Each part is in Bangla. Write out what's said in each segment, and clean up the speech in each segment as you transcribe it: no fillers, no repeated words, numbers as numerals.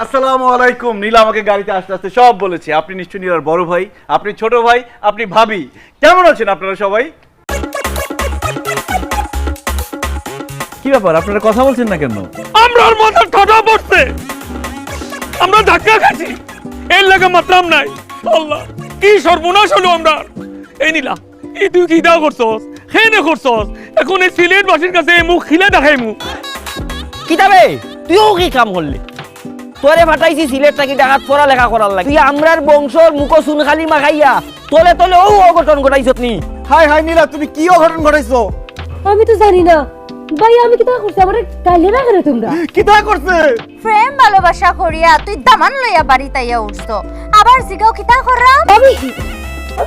আসসালামু আলাইকুম। নীলা আমাকে গাড়িতে আসতে আসতে সব বলেছে। আপনি নিশ্চয়ই নীলার বড় ভাই, আপনি ছোট ভাই, আপনি ভাবি। কেমন আছেন আপনারা সবাই? কি ব্যাপার, আপনারা কথা বলছেন না কেন? আমরার মাথা ঠাডা পড়ছে, আমরা ধাক্কা খাচ্ছি, এর লাগে মাত্রাম নাই। আল্লাহ কি সর্বনাশ হলো আমরা। এই নীলা, এই তুই কি দাও করছস, খেয়ে করছস, এখন এই সিলেট বাসীর কাছে মুখ খিলে দেখাই মুখ। কিতাবে তুইও কি কাম করলি? তোরে ফাটাইছি সিলেট থাকি ডাকাত পড়ালেখা করার লাগে, তুই আমরার বংশর মুখ চুন খালি মাখাইয়া তলে তলে ও অঘটন ঘটাইছত নি। হাই হাই নীলা, তুমি কি অঘটন ঘটাইছো? আমি তো জানি না ভাই, আমি কি তা করছি? আমারে গাইলে না করে তোমরা কি তা করছে? প্রেম ভালোবাসা করিয়া তুই দামান লইয়া বাড়ি তাইয়া উঠছো, আবার জিগাও কিতা কররা? আমি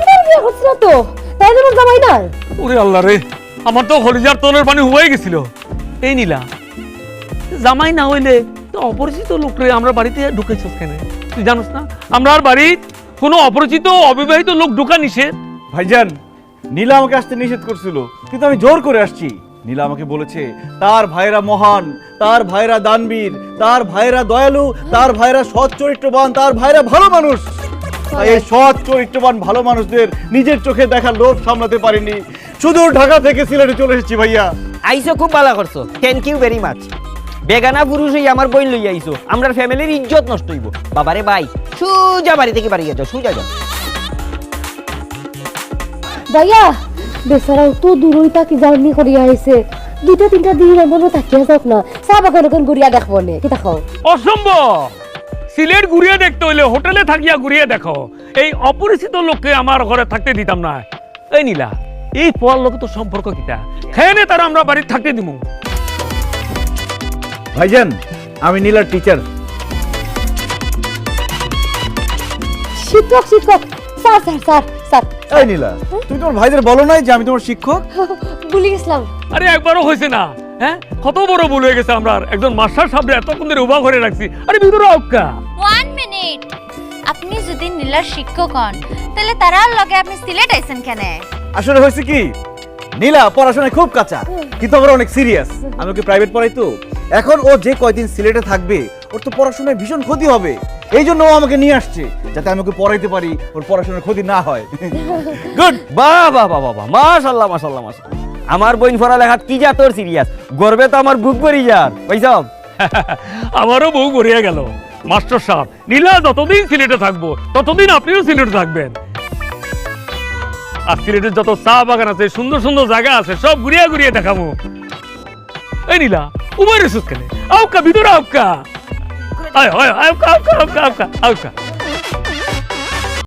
তো বিয়ে করছি না তো, তাই তোমার জামাই না। ওরে আল্লাহ রে, আমার তো হরিজার তনের পানি হয়ে গেছিল। এই নীলা, জামাই না হইলে তো অপরিচিত লোকরে আমরা বাড়িতে ঢুকেছস কেন? তুই জানোস না আমরার বাড়ির কোনো অপরিচিত অবিবাহিত লোক ঢোকা নিষেধ। ভাইজান, নীলা আমাকে আসতে নিষেধ করছিল, কিন্তু আমি জোর করে আসছি। নীলা আমাকে বলেছে তার ভাইরা মহান, তার ভাইরা দানবীর, তার ভাইরা দয়ালু, তার ভাইরা সৎ চরিত্রবান, তার ভাইরা ভালো মানুষ। তাই এই সৎ চরিত্রবান ভালো মানুষদের নিজের চোখে দেখার লোভ সামলাতে পারিনি, শুধু ঢাকা থেকে সিলেটে চলে এসেছি। ভাইয়া আইসো, খুব ভালো করছো, থ্যাংক ইউ ভেরি মাচ। বেগানা পুরুষ হই আমার বইন লই আইসো, আমরার ফ্যামিলির ইজ্জত নষ্ট হইব। বাবারে ভাই, সুজা বাড়ি থেকে বাড়ি যাও, সুজা যাও। ভাইয়া বেচারাও তো দূরই তাকে জার্নি করিয়া আইছে, দুটা তিনটা দিন এমনও থাকিয়া যাক না, চা বাগান ওখান ঘুরিয়া দেখবো নে। কি দেখাও? অসম্ভব, সিলেট ঘুরিয়ে দেখতে হইলে হোটেলে থাকিয়া ঘুরিয়ে দেখো। এই অপরিচিত লোককে আমার ঘরে থাকতে দিতাম না। এই নীলা, এই পোয়ার লোক তো সম্পর্ক কিটা খেয়ে তারা আমরা বাড়িতে থাকতে দিব। ভাইজান, আমি নীলার টিচার। শিক্ষক শিক্ষক স্যার স্যার স্যার স্যার। এই নীলা, তুমি তোমার ভাইদের বলো নাই যে আমি তোমার শিক্ষক? ভুলে গেছিলাম। আরে একবারও হয়েছে না? হ্যাঁ, কত বড় ভুল হয়ে গেছে। আমরা একজন মাস্টার সাহেব এতক্ষণ ধরে উভা করে রাখছি। আরে ভিতরে অক্কা 1 মিনিট, আপনি যদি নীলার শিক্ষক হন তাহলে তারার লগে আপনি সিলেট আইছেন কেন? আসলে হয়েছে কি, নীলা পড়াশোনায় খুব কাঁচা, কিন্তু আমরা অনেক সিরিয়াস। আমি ওকে প্রাইভেট পড়াই তো। এখন ও যে কয়দিন সিলেটে থাকবে ওর তো পড়াশোনায় ভীষণ ক্ষতি হবে। এই জন্য ও আমাকে নিয়ে আসছে, যাতে আমি ওকে পড়াইতে পারি, ওর পড়াশোনার ক্ষতি না হয়। গুড, বাহ বাহ বাহ বাহ, মাশাআল্লাহ মাশাআল্লাহ মাশাআল্লাহ। আমার বইন পড়ালেখাত কি যা তোর সিরিয়াস, গর্বে তো আমার বুক ভরি যার। ওইসব আমারও বউ গড়িয়ে গেল। মাস্টার সাহেব, নীলা যতদিন সিলেটে থাকবো ততদিন আপনিও সিলেটে থাকবেন। আর সিলেটের যত চা বাগান আছে, সুন্দর সুন্দর জায়গা আছে, সব ঘুরিয়ে ঘুরিয়ে দেখাবো। এই নীলা, উমার এসেছ কেন? আউকা ভিতরে আউকা, আয় আয় আউকা আউকা আউকা আউকা আউকা।